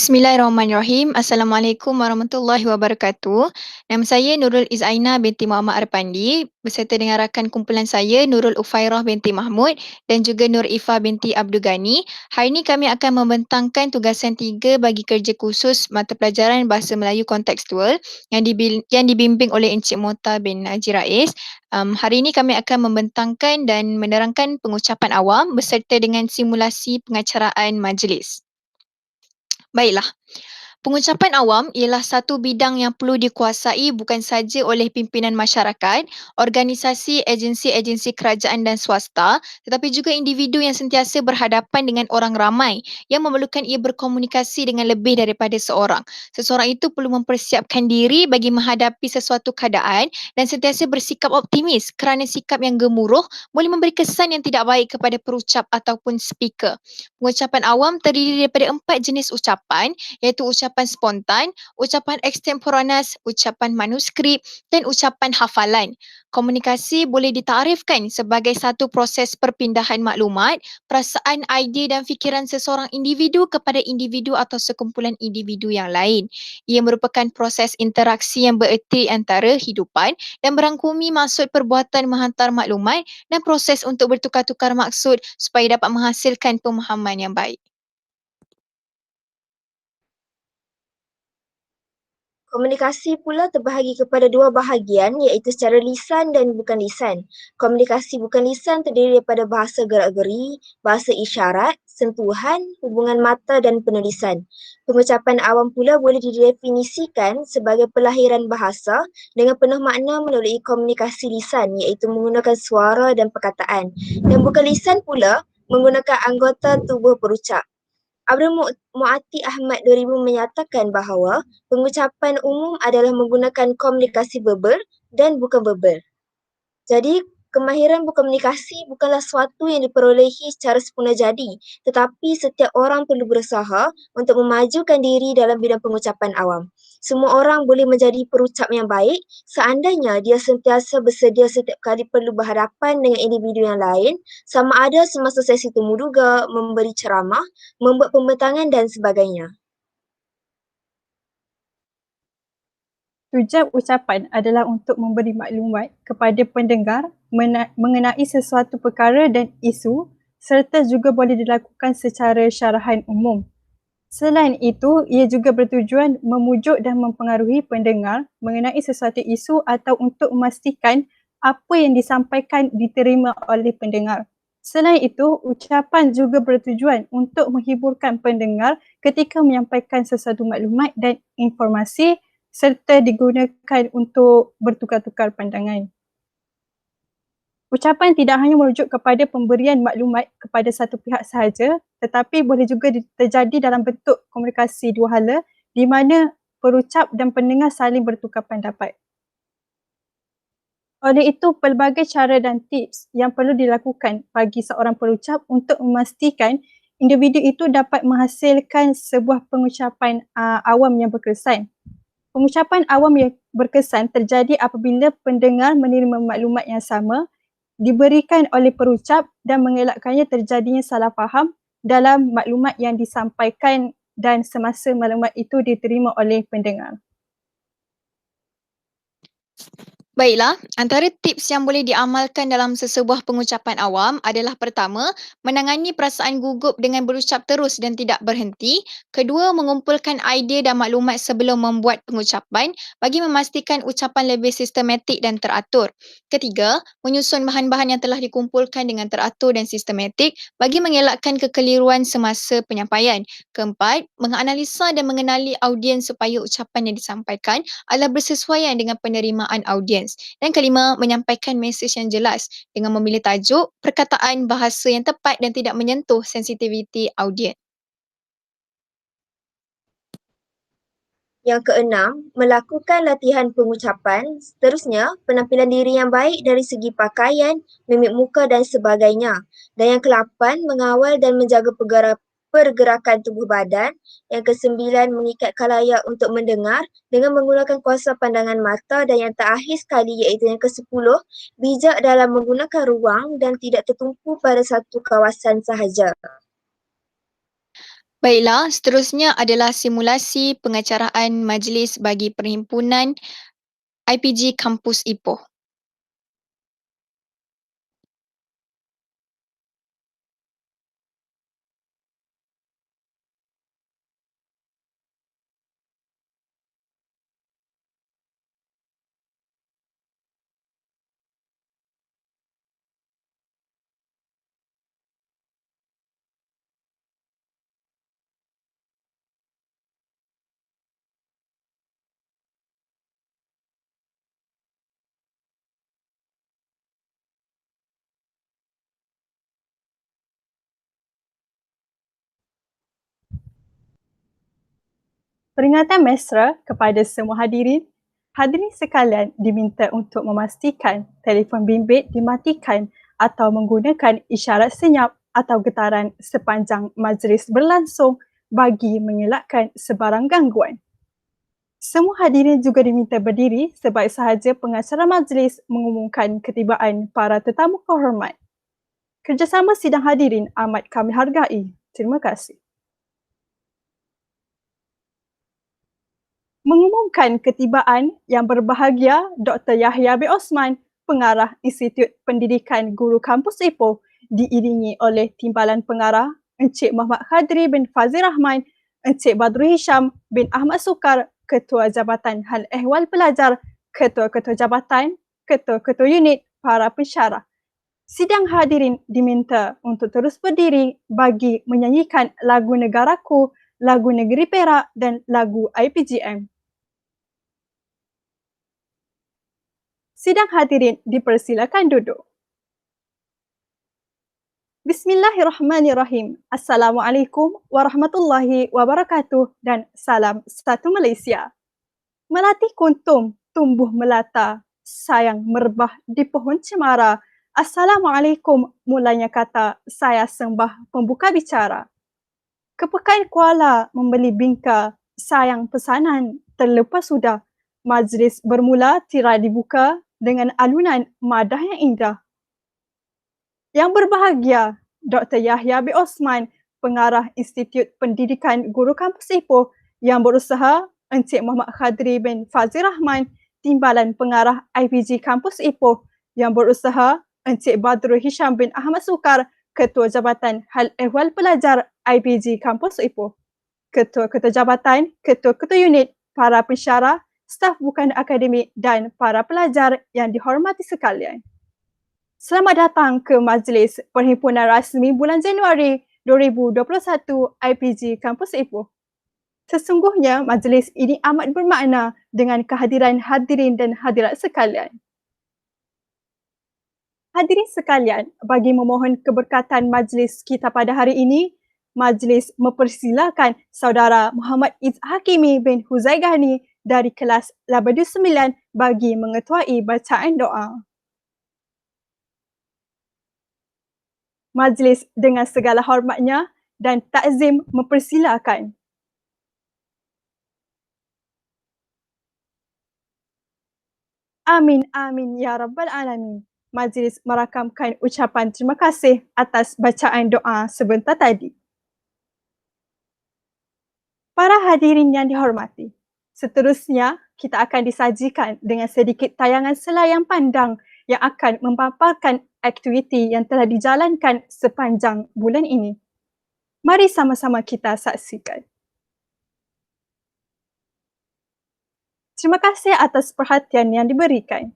Bismillahirrahmanirrahim. Assalamualaikum warahmatullahi wabarakatuh. Nama saya Nurul Izaina binti Muhammad Arpandi beserta dengan rakan kumpulan saya Nurul Ufairah binti Mahmud dan juga Nur Ifah binti Abdul Ghani. Hari ini kami akan membentangkan tugasan 3 bagi kerja khusus mata pelajaran Bahasa Melayu Kontekstual yang dibimbing oleh Encik Mota bin Haji Rais. Hari ini kami akan membentangkan dan menerangkan pengucapan awam beserta dengan simulasi pengacaraan majlis. Baiklah. Pengucapan awam ialah satu bidang yang perlu dikuasai bukan saja oleh pimpinan masyarakat, organisasi, agensi-agensi kerajaan dan swasta, tetapi juga individu yang sentiasa berhadapan dengan orang ramai yang memerlukan ia berkomunikasi dengan lebih daripada seorang. Seseorang itu perlu mempersiapkan diri bagi menghadapi sesuatu keadaan dan sentiasa bersikap optimis kerana sikap yang gemuruh boleh memberi kesan yang tidak baik kepada perucap ataupun speaker. Pengucapan awam terdiri daripada 4 jenis ucapan iaitu ucapan spontan, ucapan extemporaneous, ucapan manuskrip dan ucapan hafalan. Komunikasi boleh ditarifkan sebagai satu proses perpindahan maklumat, perasaan, idea dan fikiran seseorang individu kepada individu atau sekumpulan individu yang lain. Ia merupakan proses interaksi yang bererti antara hidupan dan merangkumi maksud perbuatan menghantar maklumat dan proses untuk bertukar-tukar maksud supaya dapat menghasilkan pemahaman yang baik. Komunikasi pula terbahagi kepada dua bahagian iaitu secara lisan dan bukan lisan. Komunikasi bukan lisan terdiri daripada bahasa gerak-geri, bahasa isyarat, sentuhan, hubungan mata dan penulisan. Pengucapan awam pula boleh didefinisikan sebagai pelahiran bahasa dengan penuh makna melalui komunikasi lisan iaitu menggunakan suara dan perkataan. Dan bukan lisan pula menggunakan anggota tubuh perucap. Abdul Muati Ahmad 2000 menyatakan bahawa pengucapan umum adalah menggunakan komunikasi verbal dan bukan verbal. Jadi, kemahiran berkomunikasi bukanlah sesuatu yang diperolehi secara sempurna jadi, tetapi setiap orang perlu berusaha untuk memajukan diri dalam bidang pengucapan awam. Semua orang boleh menjadi perucap yang baik seandainya dia sentiasa bersedia setiap kali perlu berhadapan dengan individu yang lain, sama ada semasa sesi temu duga, memberi ceramah, membuat pembentangan dan sebagainya. Tujab ucapan adalah untuk memberi maklumat kepada pendengar mengenai sesuatu perkara dan isu serta juga boleh dilakukan secara syarahan umum. Selain itu, ia juga bertujuan memujuk dan mempengaruhi pendengar mengenai sesuatu isu atau untuk memastikan apa yang disampaikan diterima oleh pendengar. Selain itu, ucapan juga bertujuan untuk menghiburkan pendengar ketika menyampaikan sesuatu maklumat dan informasi serta digunakan untuk bertukar-tukar pandangan. Ucapan tidak hanya merujuk kepada pemberian maklumat kepada satu pihak sahaja, tetapi boleh juga terjadi dalam bentuk komunikasi dua hala di mana perucap dan pendengar saling bertukar pendapat. Oleh itu, pelbagai cara dan tips yang perlu dilakukan bagi seorang perucap untuk memastikan individu itu dapat menghasilkan sebuah pengucapan awam yang berkesan. Pengucapan awam yang berkesan terjadi apabila pendengar menerima maklumat yang sama diberikan oleh perucap dan mengelakkannya terjadinya salah faham dalam maklumat yang disampaikan dan semasa maklumat itu diterima oleh pendengar. Baiklah, antara tips yang boleh diamalkan dalam sesebuah pengucapan awam adalah pertama, menangani perasaan gugup dengan berucap terus dan tidak berhenti. Kedua, mengumpulkan idea dan maklumat sebelum membuat pengucapan bagi memastikan ucapan lebih sistematik dan teratur. Ketiga, menyusun bahan-bahan yang telah dikumpulkan dengan teratur dan sistematik bagi mengelakkan kekeliruan semasa penyampaian. Keempat, menganalisa dan mengenali audiens supaya ucapan yang disampaikan adalah bersesuaian dengan penerimaan audiens. Dan kelima, menyampaikan mesej yang jelas dengan memilih tajuk, perkataan, bahasa yang tepat dan tidak menyentuh sensitiviti audiens. Yang keenam, melakukan latihan pengucapan. Seterusnya, penampilan diri yang baik dari segi pakaian, mimik muka dan sebagainya. Dan yang ke-8, mengawal dan menjaga pergerakan tubuh badan. Yang ke-9, mengikat khalayak untuk mendengar dengan menggunakan kuasa pandangan mata. Dan yang terakhir sekali iaitu yang ke-10, bijak dalam menggunakan ruang dan tidak tertumpu pada satu kawasan sahaja. Baiklah, seterusnya adalah simulasi pengacaraan majlis bagi Perhimpunan IPG Kampus Ipoh. Peringatan mesra kepada semua hadirin. Hadirin sekalian diminta untuk memastikan telefon bimbit dimatikan atau menggunakan isyarat senyap atau getaran sepanjang majlis berlangsung bagi mengelakkan sebarang gangguan. Semua hadirin juga diminta berdiri sebaik sahaja pengacara majlis mengumumkan ketibaan para tetamu kehormat. Kerjasama sidang hadirin amat kami hargai. Terima kasih. Mengumumkan ketibaan yang berbahagia Dr. Yahya bin Osman, Pengarah Institut Pendidikan Guru Kampus Ipoh, diiringi oleh Timbalan Pengarah Encik Muhammad Khadri bin Fazil Rahman, Encik Badrul Hisham bin Ahmad Sukar, Ketua Jabatan Hal Ehwal Pelajar, Ketua-Ketua Jabatan, Ketua-Ketua Unit, para pensyarah. Sidang hadirin diminta untuk terus berdiri bagi menyanyikan lagu Negaraku, lagu Negeri Perak dan lagu IPGM. Sidang hadirin dipersilakan duduk. Bismillahirrahmanirrahim. Assalamualaikum warahmatullahi wabarakatuh dan salam satu Malaysia. Melati kuntum tumbuh melata, sayang merebah di pohon cemara. Assalamualaikum mulanya kata, saya sembah pembuka bicara. Kepekan kuala membeli bingka, sayang pesanan terlepas sudah. Majlis bermula tirai dibuka dengan alunan madah yang indah. Yang berbahagia, Dr. Yahya bin Osman, Pengarah Institut Pendidikan Guru Kampus Ipoh, yang berusaha Encik Muhammad Khadri bin Fazil Rahman, Timbalan Pengarah IPG Kampus Ipoh, yang berusaha Encik Badrul Hisham bin Ahmad Sukar, Ketua Jabatan Hal Ehwal Pelajar IPG Kampus Ipoh. Ketua-ketua jabatan, ketua-ketua unit, para pensyarah, staf bukan akademik dan para pelajar yang dihormati sekalian. Selamat datang ke Majlis Perhimpunan Rasmi bulan Januari 2021 IPG Kampus Ipoh. Sesungguhnya majlis ini amat bermakna dengan kehadiran hadirin dan hadirat sekalian. Hadirin sekalian, bagi memohon keberkatan majlis kita pada hari ini, majlis mempersilakan saudara Muhammad Iz Hakimi bin Huzaigani dari kelas 89 bagi mengetuai bacaan doa. Majlis dengan segala hormatnya dan takzim mempersilakan Amin, amin, ya Rabbal Alamin. Majlis merakamkan ucapan terima kasih atas bacaan doa sebentar tadi. Para hadirin yang dihormati, seterusnya kita akan disajikan dengan sedikit tayangan selayang pandang yang akan memaparkan aktiviti yang telah dijalankan sepanjang bulan ini. Mari sama-sama kita saksikan. Terima kasih atas perhatian yang diberikan.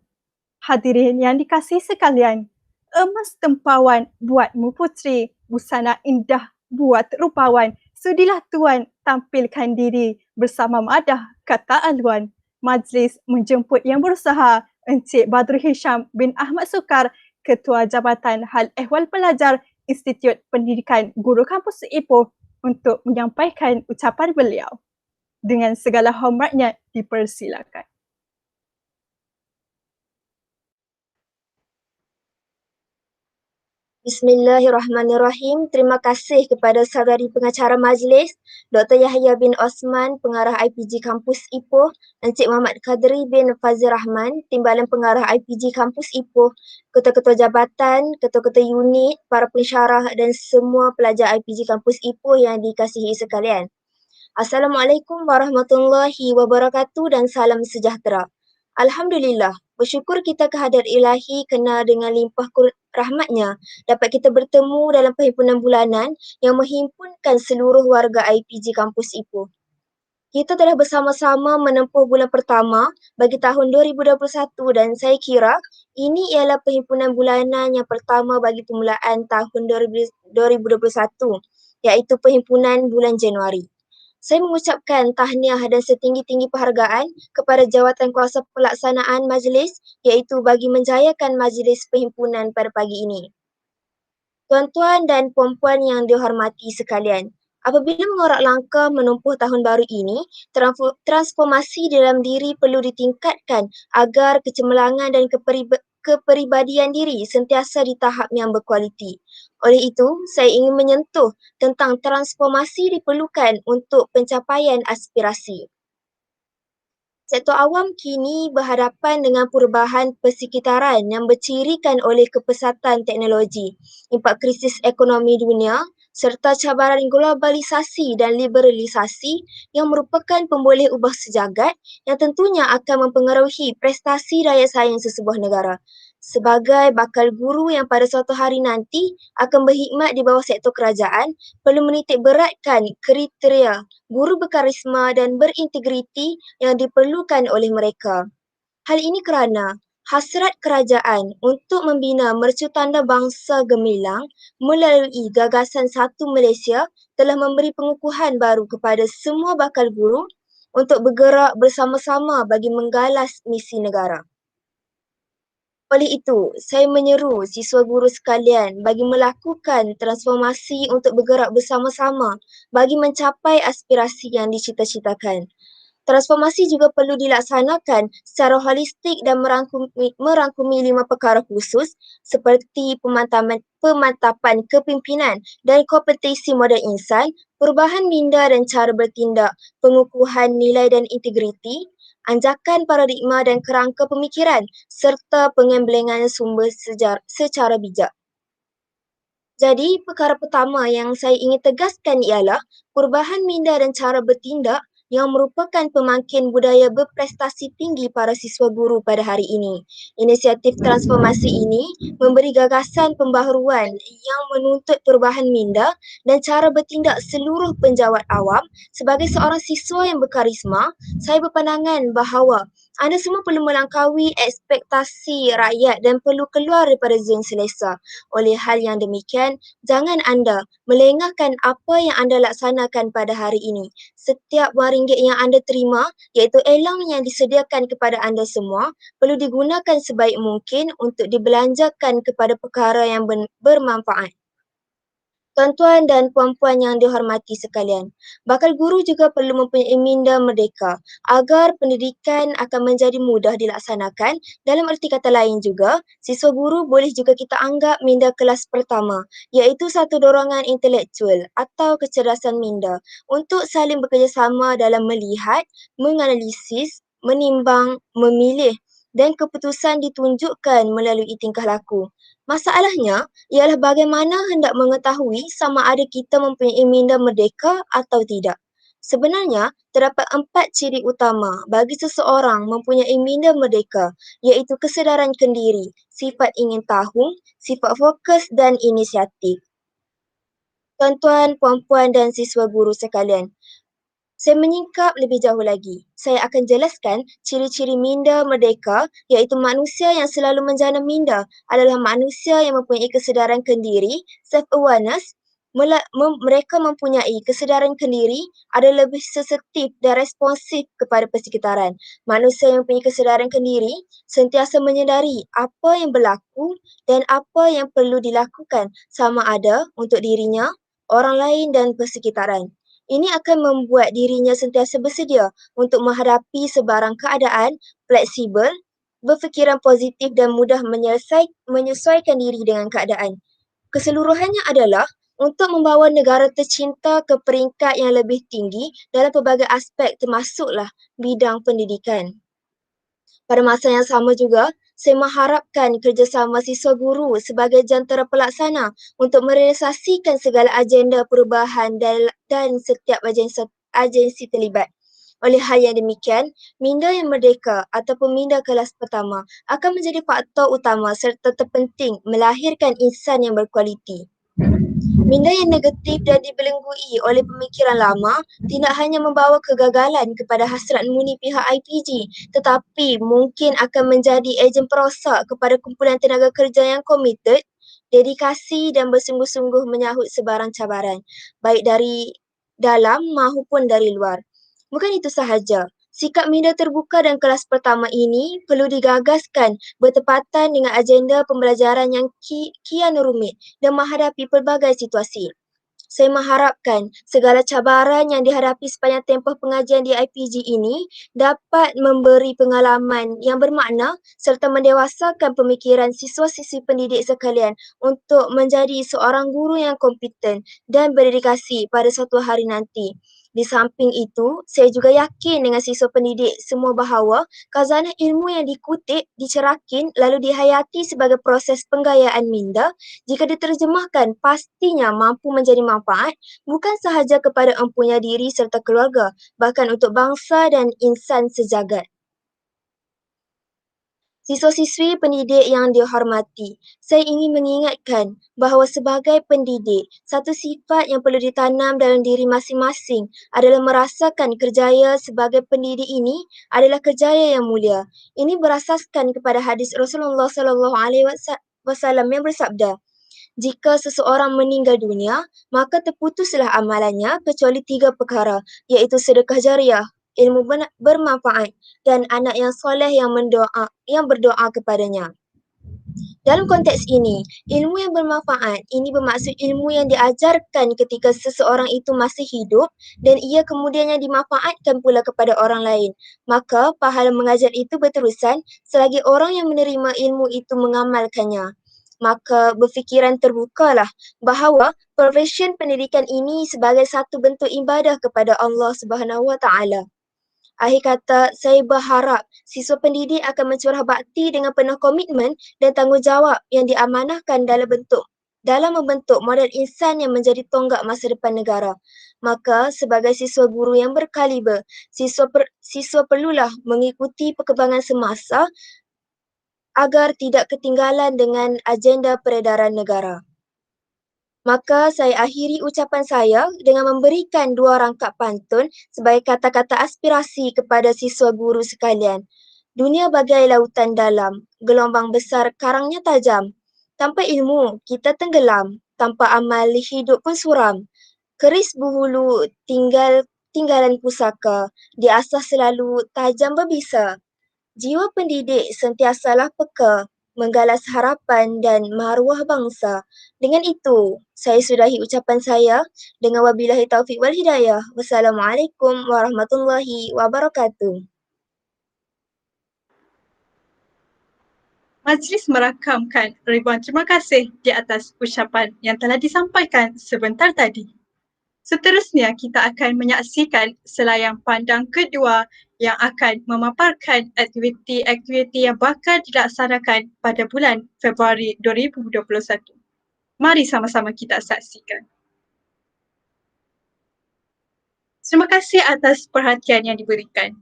Hadirin yang dikasihi sekalian, emas tempawan buatmu puteri, busana indah buat rupawan. Sudilah tuan tampilkan diri bersama madah kata aluan. Majlis menjemput yang berusaha Encik Badrul Hisham bin Ahmad Sukar, Ketua Jabatan Hal Ehwal Pelajar Institut Pendidikan Guru Kampus Ipoh untuk menyampaikan ucapan beliau. Dengan segala hormatnya dipersilakan. Bismillahirrahmanirrahim. Terima kasih kepada saudari pengacara majlis, Dr. Yahya bin Osman, pengarah IPG Kampus Ipoh, Encik Muhammad Kadri bin Fazil Rahman, Timbalan Pengarah IPG Kampus Ipoh, ketua-ketua jabatan, ketua-ketua unit, para pensyarah dan semua pelajar IPG Kampus Ipoh yang dikasihi sekalian. Assalamualaikum warahmatullahi wabarakatuh dan salam sejahtera. Alhamdulillah, bersyukur kita kehadirat ilahi kena dengan limpah rahmatnya dapat kita bertemu dalam perhimpunan bulanan yang menghimpunkan seluruh warga IPG Kampus Ipoh. Kita telah bersama-sama menempuh bulan pertama bagi tahun 2021 dan saya kira ini ialah perhimpunan bulanan yang pertama bagi permulaan tahun 2021 iaitu perhimpunan bulan Januari. Saya mengucapkan tahniah dan setinggi-tinggi penghargaan kepada jawatan kuasa pelaksanaan majlis iaitu bagi menjayakan majlis perhimpunan pada pagi ini. Tuan-tuan dan puan-puan yang dihormati sekalian, apabila mengorak langkah menempuh tahun baru ini, transformasi dalam diri perlu ditingkatkan agar kecemerlangan dan kepribadian diri sentiasa di tahap yang berkualiti. Oleh itu, saya ingin menyentuh tentang transformasi diperlukan untuk pencapaian aspirasi. Sektor awam kini berhadapan dengan perubahan persekitaran yang bercirikan oleh kepesatan teknologi, impak krisis ekonomi dunia serta cabaran globalisasi dan liberalisasi yang merupakan pemboleh ubah sejagat yang tentunya akan mempengaruhi prestasi daya saing sesebuah negara. Sebagai bakal guru yang pada suatu hari nanti akan berkhidmat di bawah sektor kerajaan, perlu menitik beratkan kriteria guru berkarisma dan berintegriti yang diperlukan oleh mereka. Hal ini kerana hasrat kerajaan untuk membina mercutanda bangsa gemilang melalui gagasan Satu Malaysia telah memberi pengukuhan baru kepada semua bakal guru untuk bergerak bersama-sama bagi menggalas misi negara. Oleh itu, saya menyeru siswa guru sekalian bagi melakukan transformasi untuk bergerak bersama-sama bagi mencapai aspirasi yang dicita-citakan. Transformasi juga perlu dilaksanakan secara holistik dan merangkumi 5 perkara khusus seperti pemantapan kepimpinan dan kompetensi modal insan, perubahan minda dan cara bertindak, pengukuhan nilai dan integriti, anjakan paradigma dan kerangka pemikiran, serta pengembelengan sumber secara bijak. Jadi, perkara pertama yang saya ingin tegaskan ialah perubahan minda dan cara bertindak yang merupakan pemangkin budaya berprestasi tinggi para siswa guru pada hari ini. Inisiatif transformasi ini memberi gagasan pembaharuan yang menuntut perubahan minda dan cara bertindak seluruh penjawat awam. Sebagai seorang siswa yang berkarisma, saya berpandangan bahawa anda semua perlu melangkaui ekspektasi rakyat dan perlu keluar daripada zon selesa. Oleh hal yang demikian, jangan anda melengahkan apa yang anda laksanakan pada hari ini. Setiap wang ringgit yang anda terima, iaitu elang yang disediakan kepada anda semua, perlu digunakan sebaik mungkin untuk dibelanjakan kepada perkara yang bermanfaat. Tuan-tuan dan puan-puan yang dihormati sekalian, bakal guru juga perlu mempunyai minda merdeka agar pendidikan akan menjadi mudah dilaksanakan. Dalam erti kata lain juga, siswa guru boleh juga kita anggap minda kelas pertama, iaitu satu dorongan intelektual atau kecerdasan minda untuk saling bekerjasama dalam melihat, menganalisis, menimbang, memilih dan keputusan ditunjukkan melalui tingkah laku. Masalahnya ialah bagaimana hendak mengetahui sama ada kita mempunyai minda merdeka atau tidak. Sebenarnya, terdapat 4 ciri utama bagi seseorang mempunyai minda merdeka, iaitu kesedaran kendiri, sifat ingin tahu, sifat fokus dan inisiatif. Tuan-tuan, puan-puan dan siswa guru sekalian, saya menyingkap lebih jauh lagi. Saya akan jelaskan ciri-ciri minda merdeka iaitu manusia yang selalu menjana minda adalah manusia yang mempunyai kesedaran kendiri, self-awareness. Mereka mempunyai kesedaran kendiri adalah lebih sensitif dan responsif kepada persekitaran. Manusia yang mempunyai kesedaran kendiri sentiasa menyedari apa yang berlaku dan apa yang perlu dilakukan sama ada untuk dirinya, orang lain dan persekitaran. Ini akan membuat dirinya sentiasa bersedia untuk menghadapi sebarang keadaan, fleksibel, berfikiran positif dan mudah menyesuaikan diri dengan keadaan. Keseluruhannya adalah untuk membawa negara tercinta ke peringkat yang lebih tinggi dalam pelbagai aspek termasuklah bidang pendidikan. Pada masa yang sama juga, saya mengharapkan kerjasama siswa guru sebagai jantera pelaksana untuk merealisasikan segala agenda perubahan dan setiap agensi terlibat. Oleh hal yang demikian, minda yang merdeka ataupun minda kelas pertama akan menjadi faktor utama serta terpenting melahirkan insan yang berkualiti. Minda yang negatif dan dibelengui oleh pemikiran lama tidak hanya membawa kegagalan kepada hasrat murni pihak IPG, tetapi mungkin akan menjadi ejen perosak kepada kumpulan tenaga kerja yang komited, dedikasi dan bersungguh-sungguh menyahut sebarang cabaran, baik dari dalam maupun dari luar. Bukan itu sahaja, sikap minda terbuka dan kelas pertama ini perlu digagaskan bertepatan dengan agenda pembelajaran yang kian rumit dan menghadapi pelbagai situasi. Saya mengharapkan segala cabaran yang dihadapi sepanjang tempoh pengajian di IPG ini dapat memberi pengalaman yang bermakna serta mendewasakan pemikiran siswa-siswi pendidik sekalian untuk menjadi seorang guru yang kompeten dan berdedikasi pada suatu hari nanti. Di samping itu, saya juga yakin dengan siswa pendidik semua bahawa khazanah ilmu yang dikutip, dicerakin lalu dihayati sebagai proses penggayaan minda jika diterjemahkan pastinya mampu menjadi manfaat bukan sahaja kepada empunya diri serta keluarga, bahkan untuk bangsa dan insan sejagat. Siswa-siswi pendidik yang dihormati, saya ingin mengingatkan bahawa sebagai pendidik, satu sifat yang perlu ditanam dalam diri masing-masing adalah merasakan kerjaya sebagai pendidik ini adalah kerjaya yang mulia. Ini berasaskan kepada hadis Rasulullah SAW yang bersabda, jika seseorang meninggal dunia, maka terputuslah amalannya kecuali 3 perkara, iaitu sedekah jariah, ilmu bermanfaat dan anak yang soleh yang berdoa kepadanya. Dalam konteks ini, ilmu yang bermanfaat ini bermaksud ilmu yang diajarkan ketika seseorang itu masih hidup dan ia kemudiannya dimanfaatkan pula kepada orang lain. Maka pahala mengajar itu berterusan selagi orang yang menerima ilmu itu mengamalkannya. Maka berfikiran terbukalah bahawa profesion pendidikan ini sebagai satu bentuk ibadah kepada Allah Subhanahu Wa Taala. Akhir kata, saya berharap siswa pendidik akan mencurah bakti dengan penuh komitmen dan tanggungjawab yang diamanahkan dalam membentuk model insan yang menjadi tonggak masa depan negara. Maka, sebagai siswa guru yang berkaliber, siswa perlulah mengikuti perkembangan semasa agar tidak ketinggalan dengan agenda peredaran negara. Maka saya akhiri ucapan saya dengan memberikan 2 rangkap pantun sebagai kata-kata aspirasi kepada siswa guru sekalian. Dunia bagai lautan dalam, gelombang besar karangnya tajam. Tanpa ilmu, kita tenggelam. Tanpa amal, hidup pun suram. Keris berhulu tinggalan pusaka. Diasah selalu tajam berbisa. Jiwa pendidik sentiasalah peka, menggalas harapan dan maruah bangsa. Dengan itu, saya sudahi ucapan saya dengan wabillahi taufik wal hidayah. Wassalamualaikum warahmatullahi wabarakatuh. Majlis merakamkan ribuan terima kasih di atas ucapan yang telah disampaikan sebentar tadi. Seterusnya, kita akan menyaksikan selayang pandang kedua yang akan memaparkan aktiviti-aktiviti yang bakal dilaksanakan pada bulan Februari 2021. Mari sama-sama kita saksikan. Terima kasih atas perhatian yang diberikan.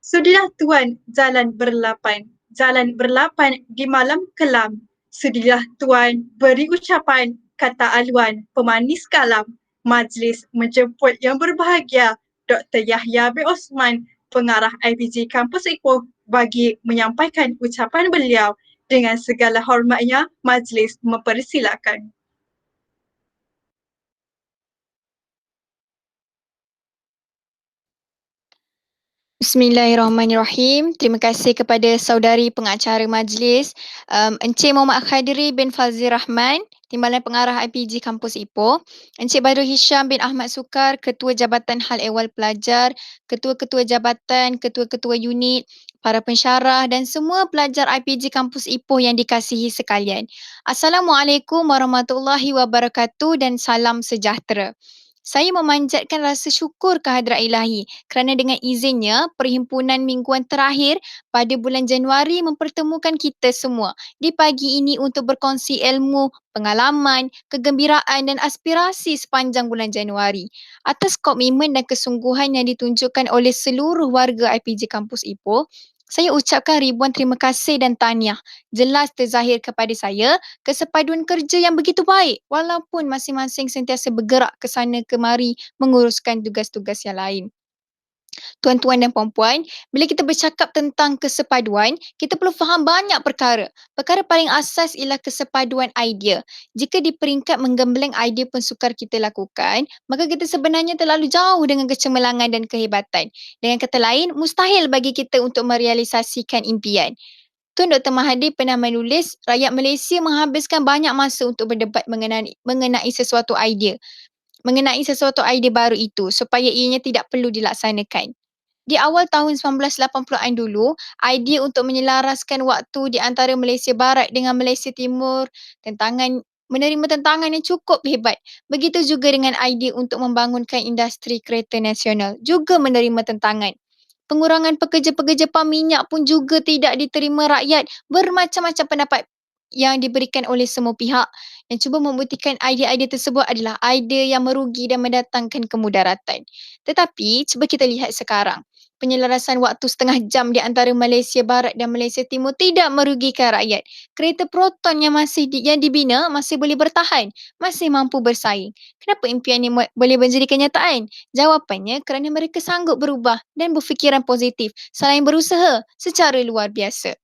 Sudilah Tuan jalan berlapan di malam kelam. Sudilah Tuan beri ucapan kata aluan pemanis kalam. Majlis menjemput yang berbahagia Dr. Yahya bin Osman, pengarah IPG Kampus Ipoh, bagi menyampaikan ucapan beliau. Dengan segala hormatnya, majlis mempersilakan. Bismillahirrahmanirrahim. Terima kasih kepada saudari pengacara majlis, Encik Muhammad Khadiri bin Fazil Rahman, Timbalan Pengarah IPG Kampus Ipoh, Encik Badrul Hisham bin Ahmad Sukar, Ketua Jabatan Hal Ehwal Pelajar, Ketua-Ketua Jabatan, Ketua-Ketua Unit, para pensyarah dan semua pelajar IPG Kampus Ipoh yang dikasihi sekalian. Assalamualaikum warahmatullahi wabarakatuh dan salam sejahtera. Saya memanjatkan rasa syukur kehadrat Ilahi kerana dengan izinnya perhimpunan mingguan terakhir pada bulan Januari mempertemukan kita semua di pagi ini untuk berkongsi ilmu, pengalaman, kegembiraan dan aspirasi sepanjang bulan Januari. Atas komitmen dan kesungguhan yang ditunjukkan oleh seluruh warga IPG Kampus Ipoh, saya ucapkan ribuan terima kasih dan tahniah. Jelas terzahir kepada saya kesepaduan kerja yang begitu baik walaupun masing-masing sentiasa bergerak ke sana kemari menguruskan tugas-tugas yang lain. Tuan-tuan dan puan-puan, bila kita bercakap tentang kesepaduan, kita perlu faham banyak perkara. Perkara paling asas ialah kesepaduan idea. Jika di peringkat menggembleng idea pun sukar kita lakukan, maka kita sebenarnya terlalu jauh dengan kecemerlangan dan kehebatan. Dengan kata lain, mustahil bagi kita untuk merealisasikan impian. Tun Dr. Mahathir pernah menulis, rakyat Malaysia menghabiskan banyak masa untuk berdebat mengenai sesuatu idea. Mengenai sesuatu idea baru itu supaya ianya tidak perlu dilaksanakan. Di awal tahun 1980-an dulu, idea untuk menyelaraskan waktu di antara Malaysia Barat dengan Malaysia Timur menerima tentangan yang cukup hebat. Begitu juga dengan idea untuk membangunkan industri kereta nasional juga menerima tentangan. Pengurangan pekerja-pekerja pam minyak pun juga tidak diterima rakyat. Bermacam-macam pendapat yang diberikan oleh semua pihak yang cuba membuktikan idea-idea tersebut adalah idea yang merugi dan mendatangkan kemudaratan. Tetapi cuba kita lihat sekarang. Penyelarasan waktu setengah jam di antara Malaysia Barat dan Malaysia Timur tidak merugikan rakyat. Kereta Proton yang yang dibina masih boleh bertahan, masih mampu bersaing. Kenapa impian ini boleh menjadi kenyataan? Jawapannya kerana mereka sanggup berubah dan berfikiran positif selain berusaha secara luar biasa.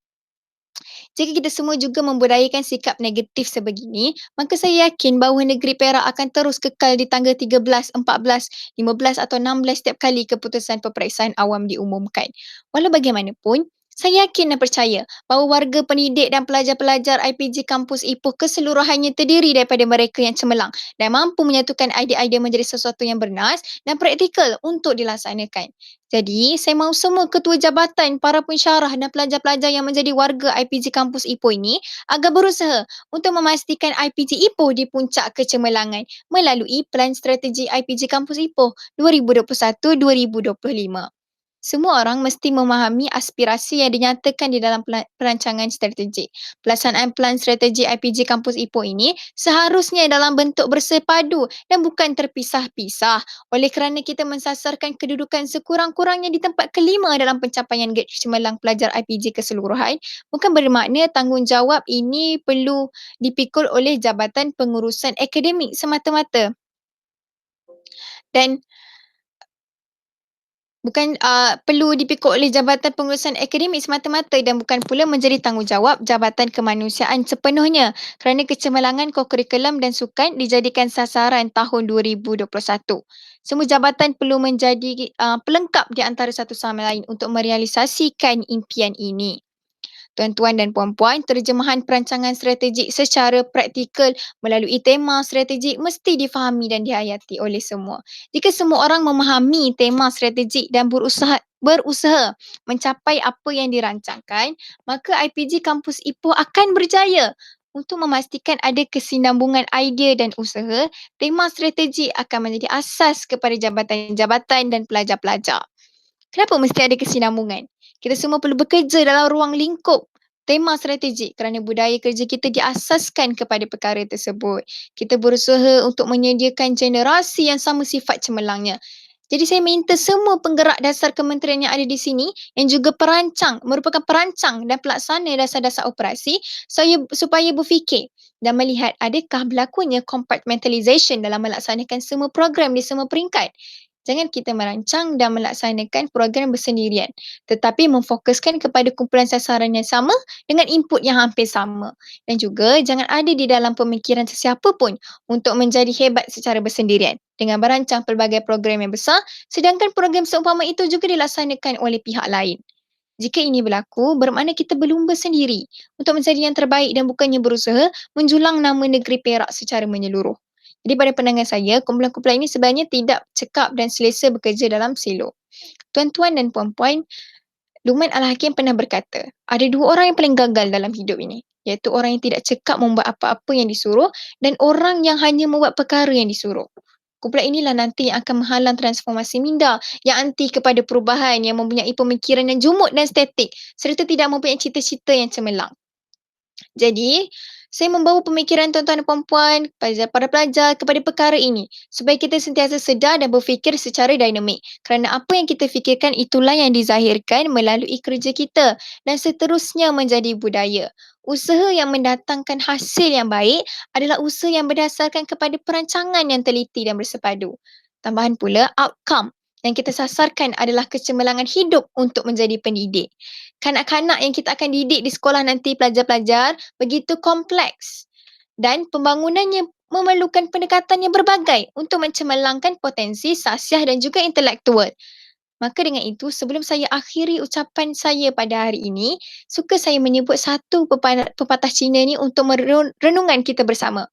Jika kita semua juga membudayakan sikap negatif sebegini, maka saya yakin bahawa negeri Perak akan terus kekal di tangga 13, 14, 15 atau 16 setiap kali keputusan peperiksaan awam diumumkan. Walau bagaimanapun, saya yakin dan percaya bahawa warga pendidik dan pelajar-pelajar IPG Kampus Ipoh keseluruhannya terdiri daripada mereka yang cemerlang dan mampu menyatukan idea-idea menjadi sesuatu yang bernas dan praktikal untuk dilaksanakan. Jadi, saya mahu semua ketua jabatan, para pensyarah dan pelajar-pelajar yang menjadi warga IPG Kampus Ipoh ini agar berusaha untuk memastikan IPG Ipoh di puncak kecemerlangan melalui Pelan Strategi IPG Kampus Ipoh 2021-2025. Semua orang mesti memahami aspirasi yang dinyatakan di dalam perancangan strategik. Pelaksanaan pelan strategi IPG Kampus Ipoh ini seharusnya dalam bentuk bersepadu dan bukan terpisah-pisah. Oleh kerana kita mensasarkan kedudukan sekurang-kurangnya di tempat kelima dalam pencapaian grade cemerlang pelajar IPG keseluruhan, bukan bermakna tanggungjawab ini perlu dipikul oleh Jabatan Pengurusan Akademik semata-mata. Dan perlu dipikul oleh Jabatan Pengurusan Akademik semata-mata dan bukan pula menjadi tanggungjawab Jabatan Kemanusiaan sepenuhnya kerana kecemerlangan kurikulum dan sukan dijadikan sasaran tahun 2021. Semua jabatan perlu menjadi pelengkap di antara satu sama lain untuk merealisasikan impian ini. Tuan-tuan dan puan-puan, terjemahan perancangan strategik secara praktikal melalui tema strategik mesti difahami dan dihayati oleh semua. Jika semua orang memahami tema strategik dan berusaha mencapai apa yang dirancangkan, maka IPG Kampus Ipoh akan berjaya. Untuk memastikan ada kesinambungan idea dan usaha, tema strategik akan menjadi asas kepada jabatan-jabatan dan pelajar-pelajar. Kenapa mesti ada kesinambungan? Kita semua perlu bekerja dalam ruang lingkup tema strategik kerana budaya kerja kita diasaskan kepada perkara tersebut. Kita berusaha untuk menyediakan generasi yang sama sifat cemerlangnya. Jadi saya minta semua penggerak dasar kementerian yang ada di sini yang juga merupakan perancang dan pelaksana dasar-dasar operasi supaya berfikir dan melihat adakah berlakunya compartmentalization dalam melaksanakan semua program di semua peringkat. Jangan kita merancang dan melaksanakan program bersendirian, tetapi memfokuskan kepada kumpulan sasaran yang sama dengan input yang hampir sama. Dan juga jangan ada di dalam pemikiran sesiapa pun untuk menjadi hebat secara bersendirian dengan merancang pelbagai program yang besar, sedangkan program seumpama itu juga dilaksanakan oleh pihak lain. Jika ini berlaku, bermakna kita berlumba sendiri untuk menjadi yang terbaik dan bukannya berusaha menjulang nama negeri Perak secara menyeluruh. Jadi pada pandangan saya, kumpulan-kumpulan ini sebenarnya tidak cekap dan selesa bekerja dalam silo. Tuan-tuan dan puan-puan, Luqman Al-Hakim pernah berkata, ada dua orang yang paling gagal dalam hidup ini, iaitu orang yang tidak cekap membuat apa-apa yang disuruh dan orang yang hanya membuat perkara yang disuruh. Kumpulan inilah nanti yang akan menghalang transformasi minda yang anti kepada perubahan, yang mempunyai pemikiran yang jumud dan statik serta tidak mempunyai cita-cita yang cemerlang. Jadi, saya membawa pemikiran tuan-tuan dan puan-puan, para pelajar kepada perkara ini supaya kita sentiasa sedar dan berfikir secara dinamik. Kerana apa yang kita fikirkan itulah yang dizahirkan melalui kerja kita dan seterusnya menjadi budaya. Usaha yang mendatangkan hasil yang baik adalah usaha yang berdasarkan kepada perancangan yang teliti dan bersepadu. Tambahan pula, outcome yang kita sasarkan adalah kecemerlangan hidup untuk menjadi pendidik. Kanak-kanak yang kita akan didik di sekolah nanti, pelajar-pelajar, begitu kompleks dan pembangunannya memerlukan pendekatan yang berbagai untuk mencemerlangkan potensi sasiah dan juga intelektual. Maka dengan itu, sebelum saya akhiri ucapan saya pada hari ini, suka saya menyebut satu pepatah Cina ni untuk renungan kita bersama.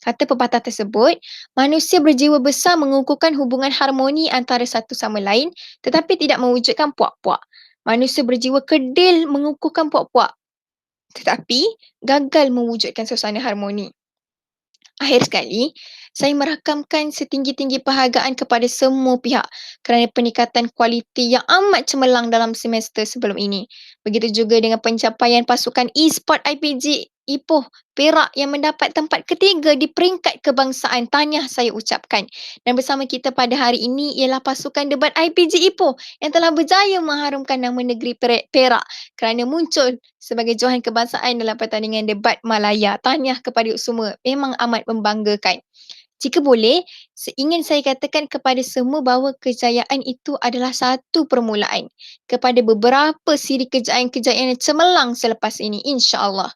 Kata pepatah tersebut, manusia berjiwa besar mengukuhkan hubungan harmoni antara satu sama lain tetapi tidak mewujudkan puak-puak. Manusia berjiwa kedil mengukuhkan puak-puak tetapi gagal mewujudkan suasana harmoni. Akhir sekali, saya merakamkan setinggi-tinggi penghargaan kepada semua pihak kerana peningkatan kualiti yang amat cemerlang dalam semester sebelum ini. Begitu juga dengan pencapaian pasukan e-sport IPG Ipoh Perak yang mendapat tempat ketiga di peringkat kebangsaan. Tahniah saya ucapkan. Dan bersama kita pada hari ini ialah pasukan debat IPG Ipoh yang telah berjaya mengharumkan nama negeri Perak kerana muncul sebagai johan kebangsaan dalam pertandingan debat Malaya. Tahniah kepada semua. Memang amat membanggakan. Jika boleh, ingin saya katakan kepada semua bahawa kejayaan itu adalah satu permulaan kepada beberapa siri kejayaan-kejayaan yang cemerlang selepas ini, insya-Allah.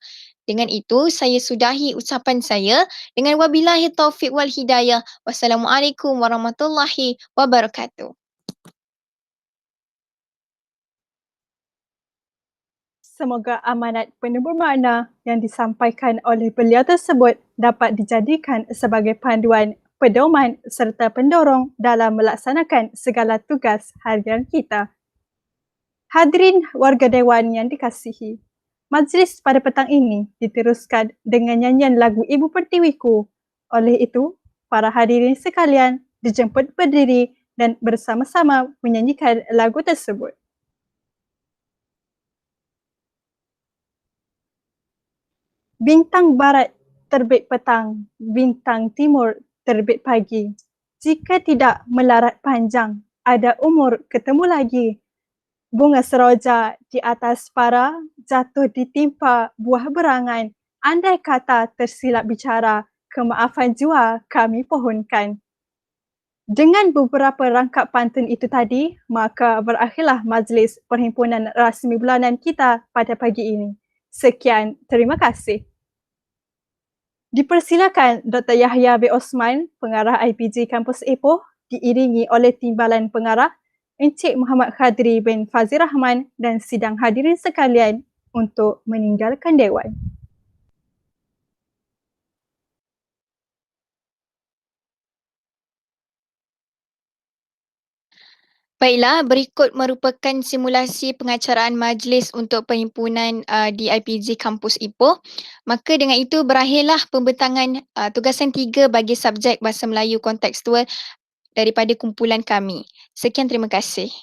Dengan itu, saya sudahi ucapan saya dengan wabillahi taufiq wal hidayah. Wassalamualaikum warahmatullahi wabarakatuh. Semoga amanat penuh bermakna yang disampaikan oleh beliau tersebut dapat dijadikan sebagai panduan, pedoman serta pendorong dalam melaksanakan segala tugas harian kita. Hadirin warga Dewan yang dikasihi, majlis pada petang ini diteruskan dengan nyanyian lagu Ibu Pertiwiku. Oleh itu, para hadirin sekalian dijemput berdiri dan bersama-sama menyanyikan lagu tersebut. Bintang barat terbit petang, bintang timur terbit pagi. Jika tidak melarat panjang, ada umur ketemu lagi. Bunga seroja di atas para, jatuh ditimpa buah berangan. Andai kata tersilap bicara, kemaafan jua kami pohonkan. Dengan beberapa rangkap pantun itu tadi, maka berakhirlah majlis perhimpunan rasmi bulanan kita pada pagi ini. Sekian, terima kasih. Dipersilakan Dr. Yahya B. Osman, pengarah IPG Kampus Ipoh, diiringi oleh timbalan pengarah Encik Muhammad Khadri bin Fazil Rahman dan sidang hadirin sekalian untuk meninggalkan Dewan. Baiklah, berikut merupakan simulasi pengacaraan majlis untuk perhimpunan di IPG Kampus Ipoh. Maka dengan itu berakhirlah pembentangan tugasan 3 bagi subjek Bahasa Melayu Kontekstual daripada kumpulan kami. Sekian, terima kasih.